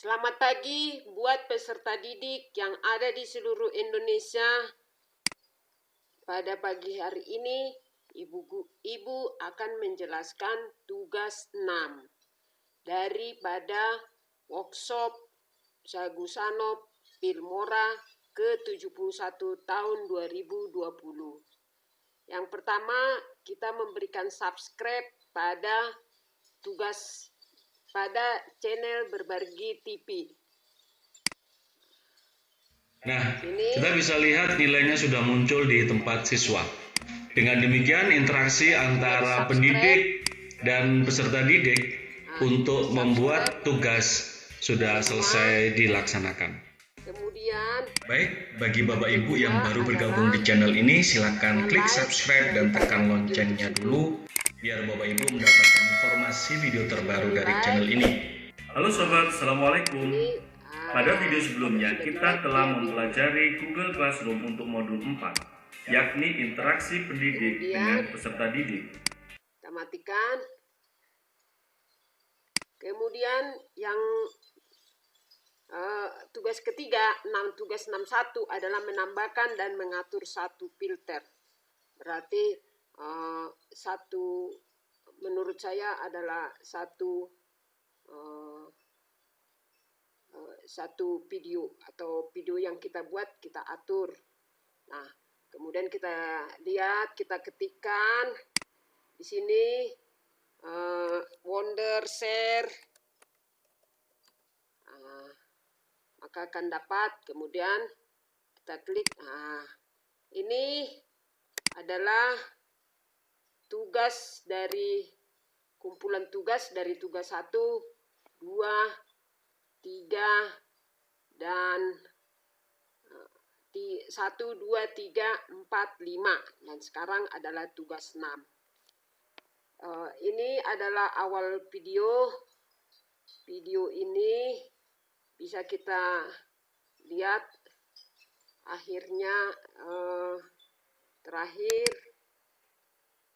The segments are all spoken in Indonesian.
Selamat pagi buat peserta didik yang ada di seluruh Indonesia. Pada pagi hari ini, Ibu akan menjelaskan tugas 6 daripada workshop Sagusanop Filmora ke-71 tahun 2020. Yang pertama, kita memberikan subscribe pada channel Berbagi TV. Nah, kita bisa lihat nilainya sudah muncul di tempat siswa. Dengan demikian, interaksi antara pendidik dan peserta didik untuk membuat tugas sudah selesai dilaksanakan. Kemudian, baik, bagi Bapak Ibu yang baru bergabung di channel ini, silakan klik subscribe dan tekan loncengnya dulu, biar Bapak Ibu mendapatkan informasi video terbaru dari channel ini. Halo Sobat, Assalamualaikum. Pada video sebelumnya, kita telah mempelajari Google Classroom untuk modul 4, yakni interaksi pendidik dengan peserta didik. Kita matikan. Kemudian yang tugas ketiga, tugas 61 adalah menambahkan dan mengatur satu filter. Berarti menurut saya adalah satu video atau video yang kita buat kita atur. Nah, kemudian kita lihat, kita ketikkan di sini Wonder Share, maka akan dapat. Kemudian kita klik. Ini adalah tugas dari kumpulan tugas dari tugas 1, 2, 3 dan 1, 2, 3, 4, 5, dan sekarang adalah tugas 6. Ini adalah awal video. Video ini bisa kita lihat akhirnya terakhir.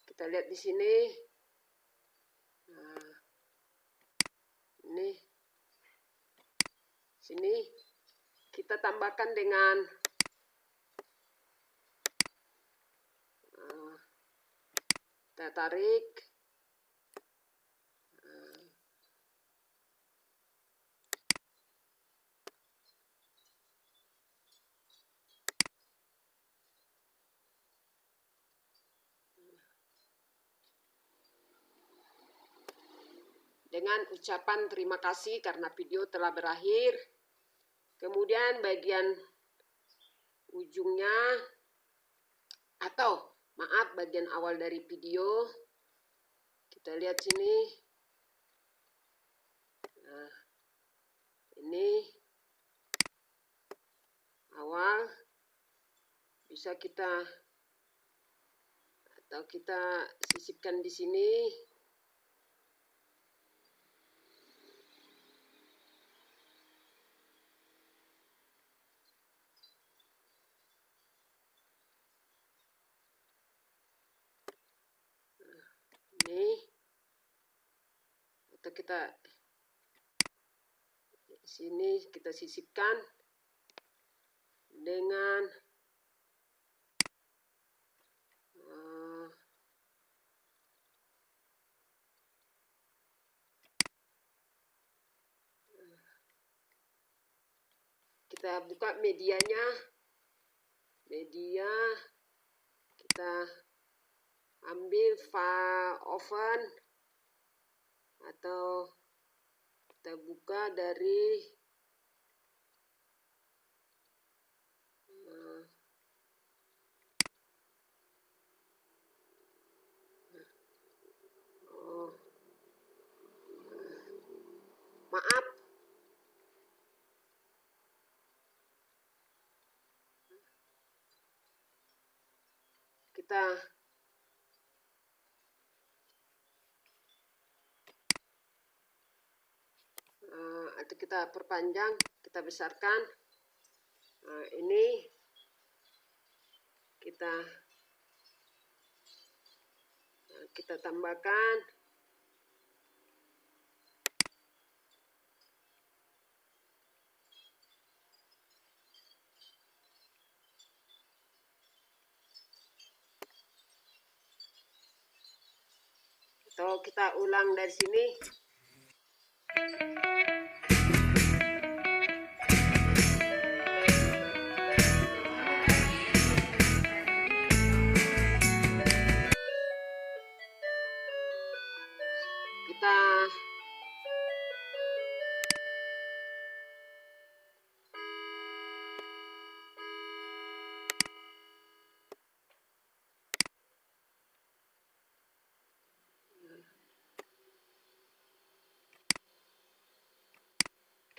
Kita lihat di sini. Ini sini kita tambahkan dengan kita tarik dengan ucapan terima kasih karena video telah berakhir. Kemudian bagian ujungnya atau bagian awal dari video kita lihat sini. Nah, ini awal bisa kita sisipkan di sini. Ini atau kita sini kita sisipkan dengan kita buka medianya. Media kita ambil file open atau kita buka dari kita atau kita perpanjang, kita besarkan. Ini kita tambahkan atau kita ulang dari sini.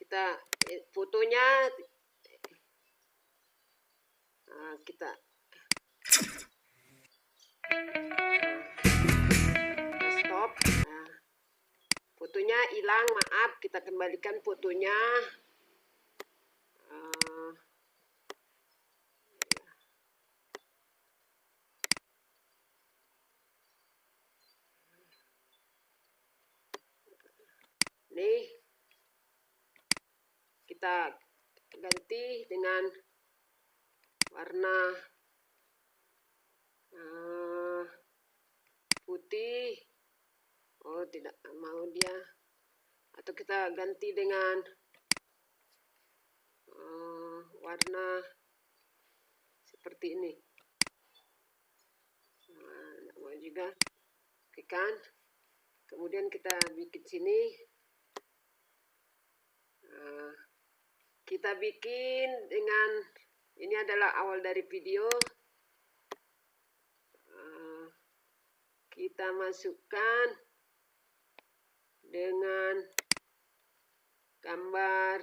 Kita fotonya kita stop. Fotonya hilang, maaf, kita kembalikan fotonya. Nih, kita ganti dengan warna putih. Oh, tidak mau dia. Atau kita ganti dengan warna seperti ini. Tidak mau juga. Oke kan? Kemudian kita bikin sini. Kita bikin dengan, ini adalah awal dari video. Kita masukkan dengan gambar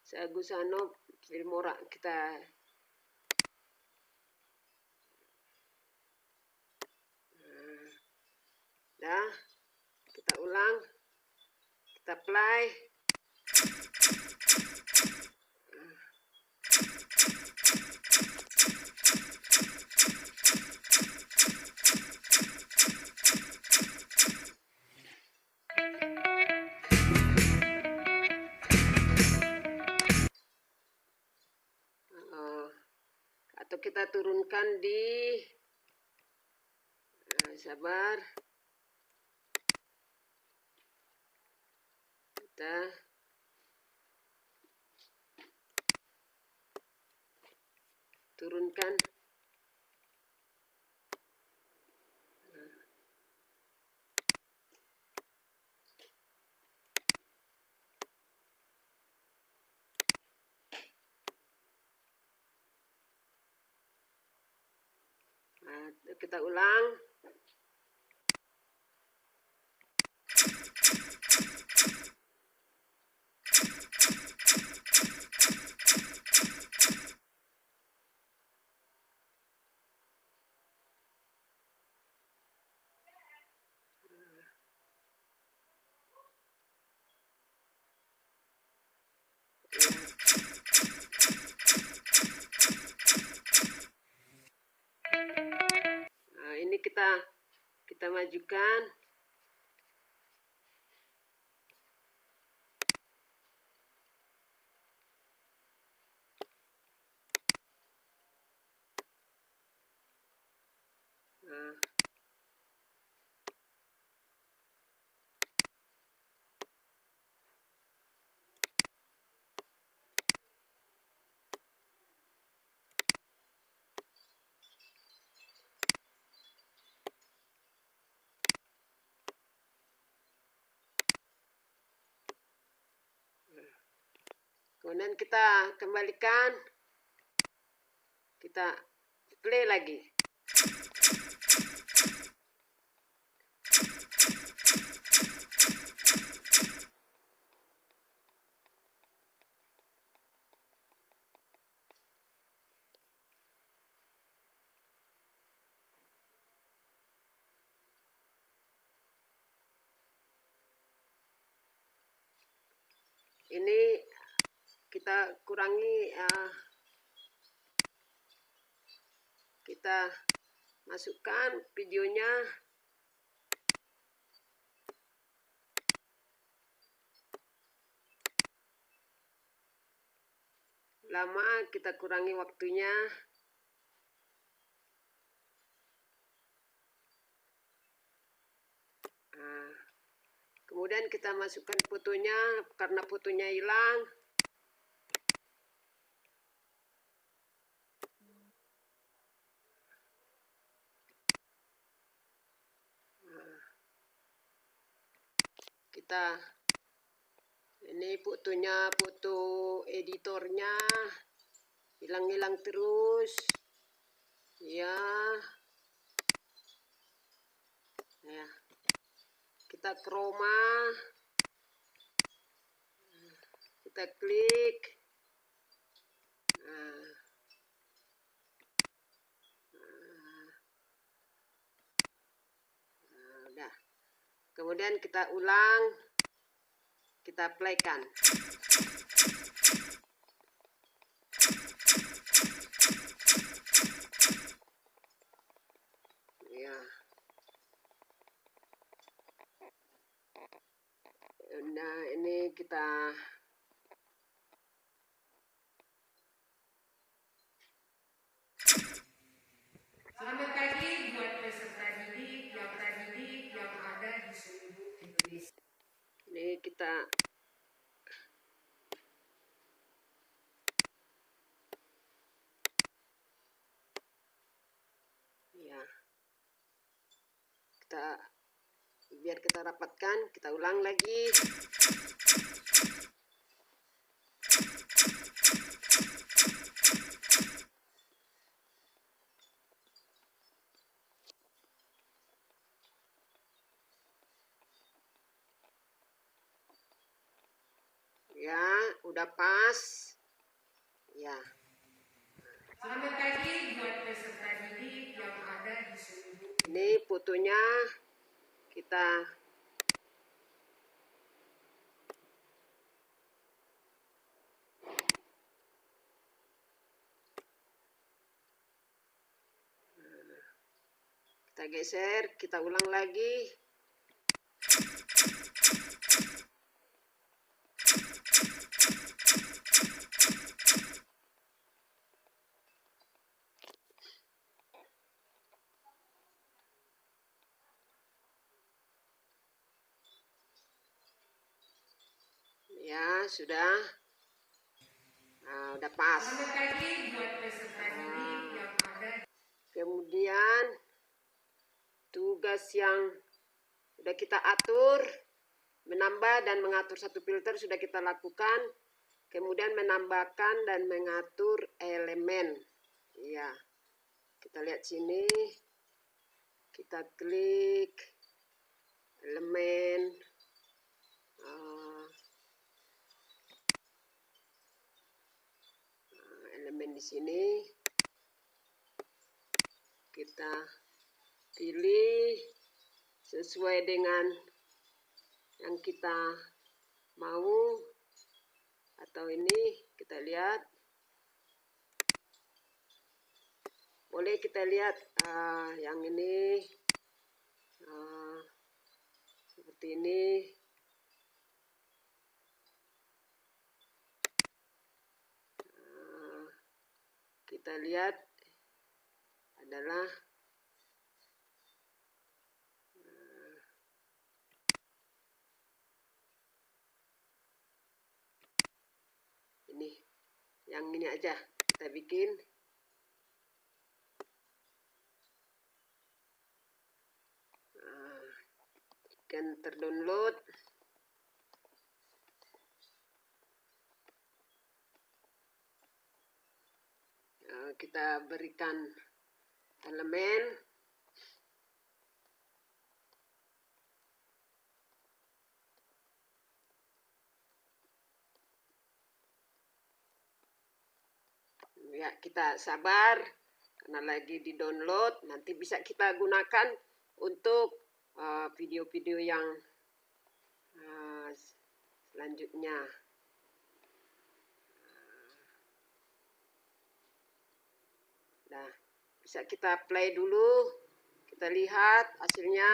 Sagusanov Filmora. Kita kita ulang, kita play. Atau kita turunkan di sabar. Kita turunkan. Kita ulang. Ini kita majukan. Kemudian kita kembalikan, kita play lagi. Ini kita kurangi, kita masukkan videonya. Lama, kita kurangi waktunya. kemudian kita masukkan fotonya karena fotonya hilang. Kita ini fotonya, foto editornya hilang-hilang terus ya. Ya, kita chroma, kita klik. Udah. Kemudian kita ulang, kita playkan. Ya. Nah, ini kita selamat pagi buat peserta didik yang ada di seluruh Indonesia. Ini kita ya. Biar kita rapatkan, kita ulang lagi. Ya, udah pas. Ya. Selamat pagi buat peserta didik yang ada di seluruh. Ini fotonya kita geser, kita ulang lagi. Ya, sudah. Nah, udah pas. Selamat pagi buat peserta didik yang ada. Kemudian tugas yang sudah kita atur, menambah dan mengatur satu filter sudah kita lakukan. Kemudian menambahkan dan mengatur elemen. Ya, kita lihat sini. Kita klik elemen. Elemen di sini. Kita pilih sesuai dengan yang kita mau, atau ini kita lihat, boleh kita lihat yang ini seperti ini. Kita lihat adalah ini, yang ini aja kita bikin. Kan terdownload. Kita berikan elemen. Ya, kita sabar karena lagi di-download. Nanti bisa kita gunakan untuk video-video yang selanjutnya. Nah, bisa kita play dulu. Kita lihat hasilnya.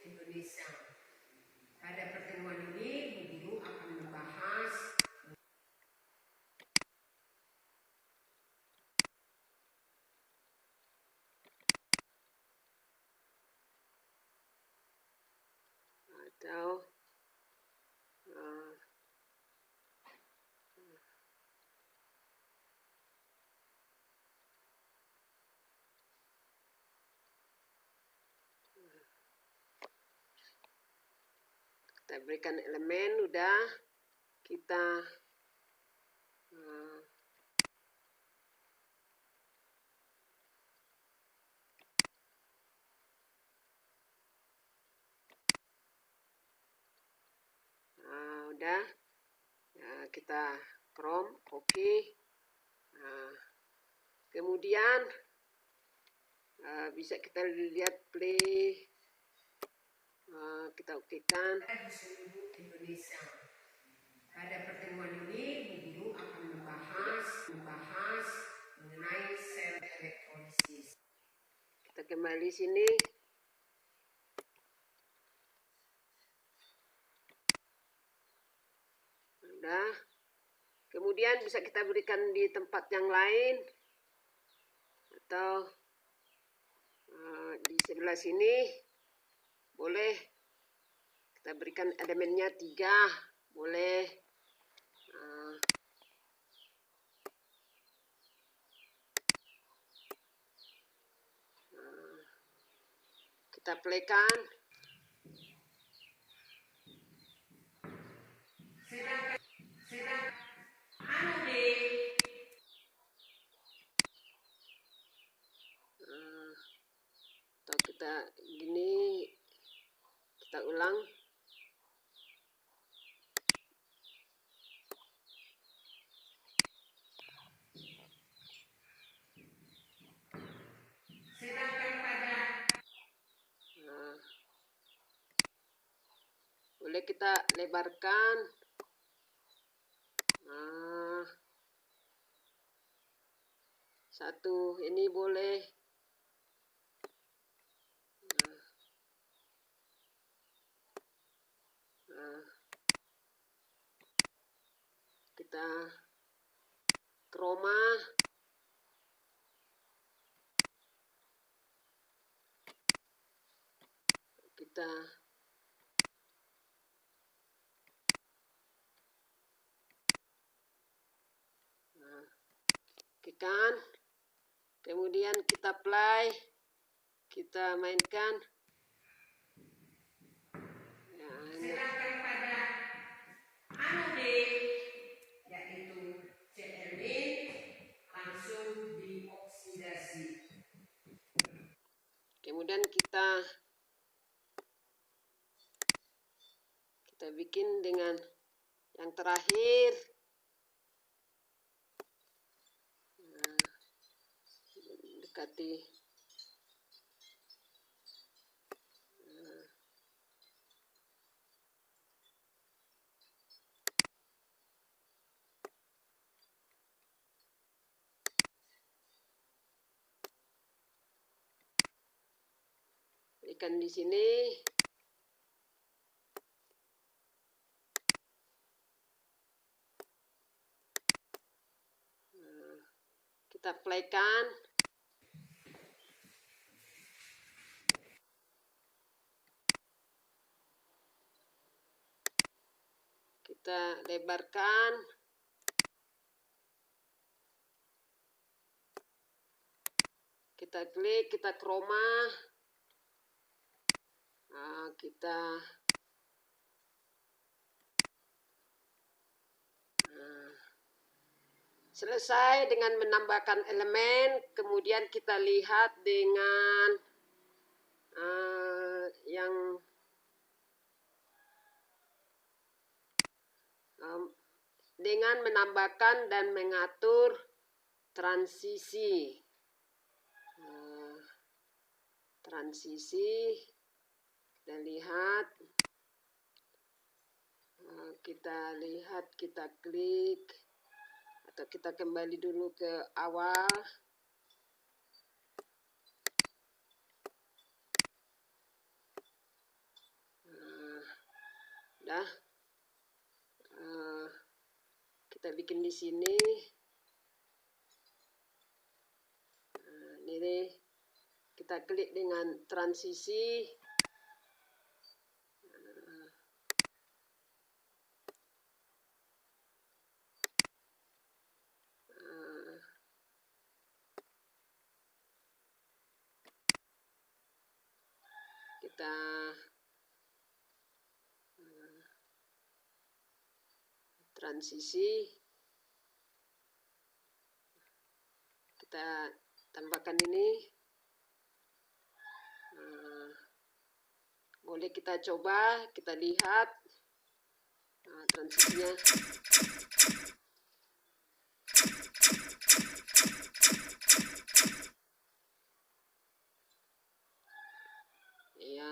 Indonesia. Pada pertemuan ini, Bu Guru akan membahas Atau kita berikan elemen, udah kita udah ya, kita chrome, oke. Kemudian bisa kita lihat play, kita okekan. Di seluruh Indonesia. Pada pertemuan ini, Bu Guru akan membahas mengenai sel elektrolisis. Kita kembali sini. Udah. Kemudian bisa kita berikan di tempat yang lain atau di sebelah sini boleh kita berikan elemennya 3, boleh. Kita playkan. Atau kita gini, kita ulang. Boleh kita lebarkan. Satu ini boleh. Kita chroma. Kita tekan. Kemudian kita play, kita mainkan. Ya, Sedangkan pada anode, yaitu CLin, langsung dioksidasi. kemudian kita bikin dengan yang terakhir. Dekati. Ikan di sini. Kita playkan. Kita lebarkan. Kita klik, kita chroma. Kita selesai dengan menambahkan elemen. Kemudian kita lihat dengan yang dengan menambahkan dan mengatur transisi. Transisi, kita lihat, kita klik, atau kita kembali dulu ke awal. Dah, kita bikin di sini. Ini kita klik dengan transisi. Kita transisi. Kita tambahkan ini. Boleh kita coba, kita lihat transisinya. Ya,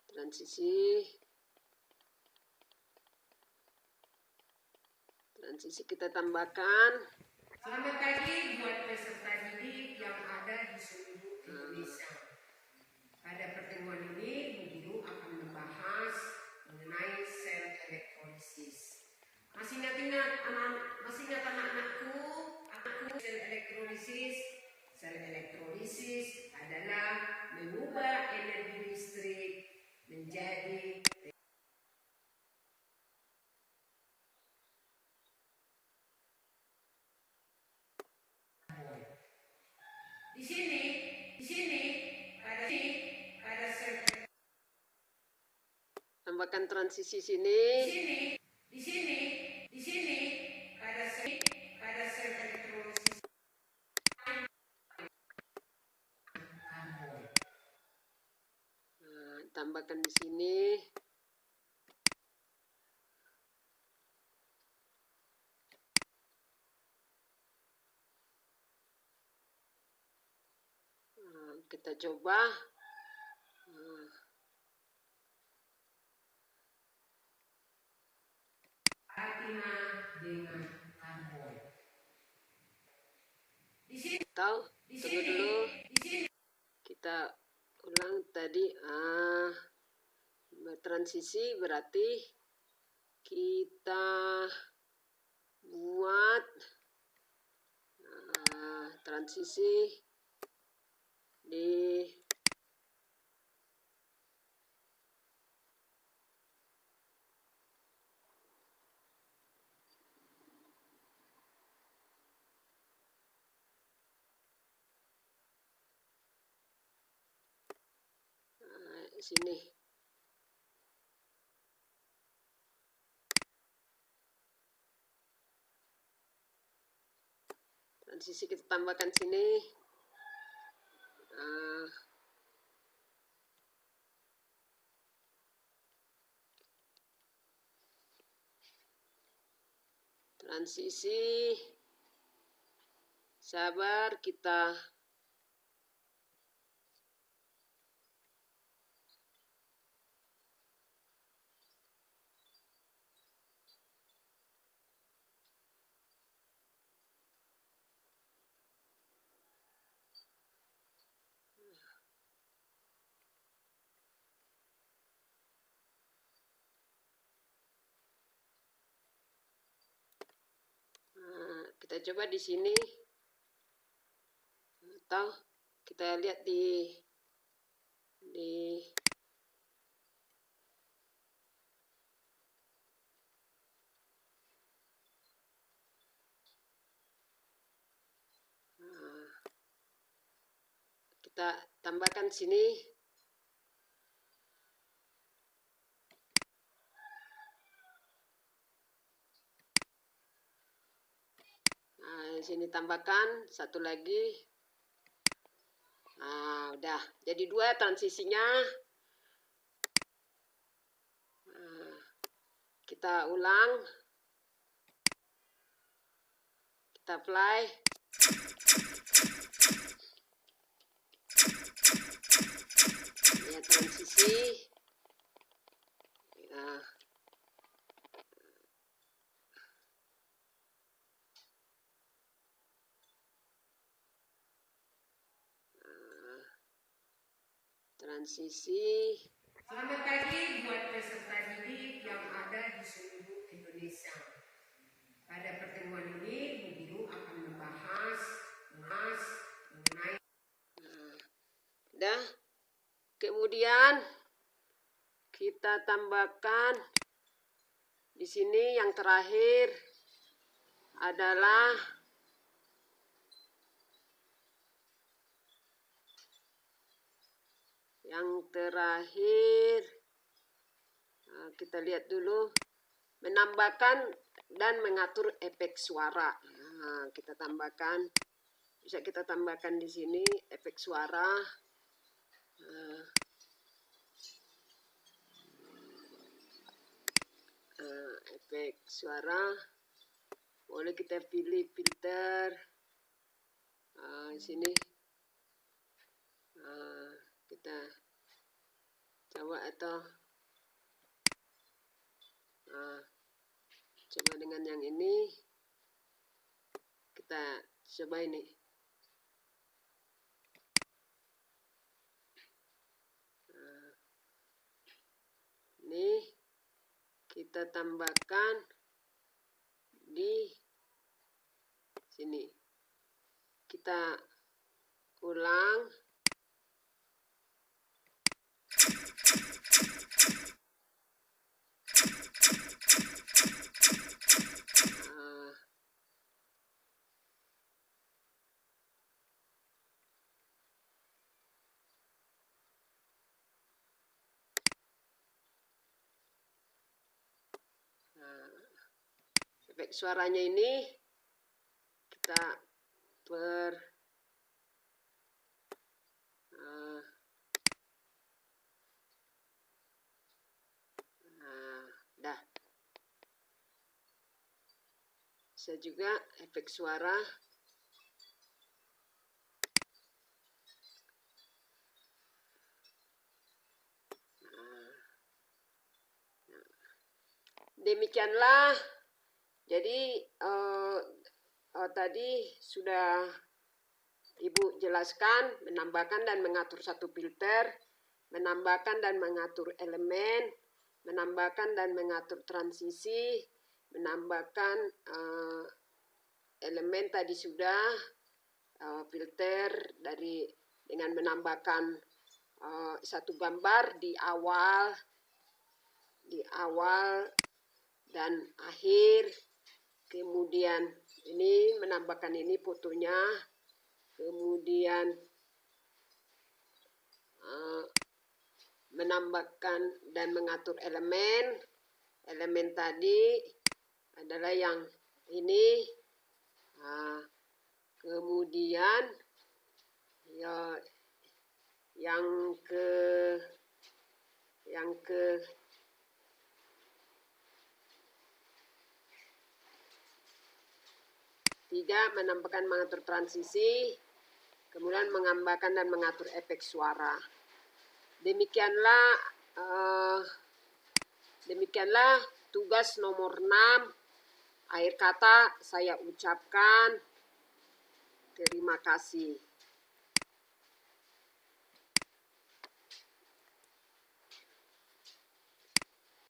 transisi kita tambahkan. Selamat pagi buat peserta didik yang ada di seluruh Indonesia. Pada pertemuan ini, Bu Guru akan membahas mengenai sel elektrolisis. Masih ingat anak-anakku, sel elektrolisis? Sel elektrolisis adalah mengubah energi listrik menjadi di sini pada sel Tambahkan transisi sini. di sini pada sel elektrolisis Tambahkan di sini. Kita coba. platina dengan karbon. Tunggu dulu. Kita ulang tadi. Transisi berarti kita buat transisi di sini. Transisi kita tambahkan sini. Transisi, sabar, kita coba di sini, atau kita lihat di kita tambahkan sini. Di sini tambahkan satu lagi. Udah jadi 2 transisinya. Kita ulang, kita apply. Ya, transisi. Transisi. Selamat pagi buat peserta didik yang ada di seluruh Indonesia. Pada pertemuan ini, Bu Guru akan membahas mengenai. Udah. Kemudian kita tambahkan di sini yang terakhir adalah Kita lihat dulu, menambahkan dan mengatur efek suara. Kita tambahkan, bisa kita tambahkan di sini efek suara. Efek suara, boleh kita pilih filter. Di sini kita coba atau coba dengan yang ini, kita coba ini. Ini kita tambahkan di sini. Kita ulang. Efek suaranya ini kita dah. Bisa juga efek suara. Demikianlah. Jadi tadi sudah Ibu jelaskan menambahkan dan mengatur satu filter, menambahkan dan mengatur elemen, menambahkan dan mengatur transisi, menambahkan elemen tadi sudah, filter dengan menambahkan satu gambar di awal dan akhir. Kemudian ini menambahkan ini fotonya, kemudian menambahkan dan mengatur elemen tadi adalah yang ini. Kemudian ya yang tiga, menambahkan mengatur transisi, kemudian menambahkan dan mengatur efek suara. Demikianlah tugas nomor 6. Akhir kata saya ucapkan terima kasih.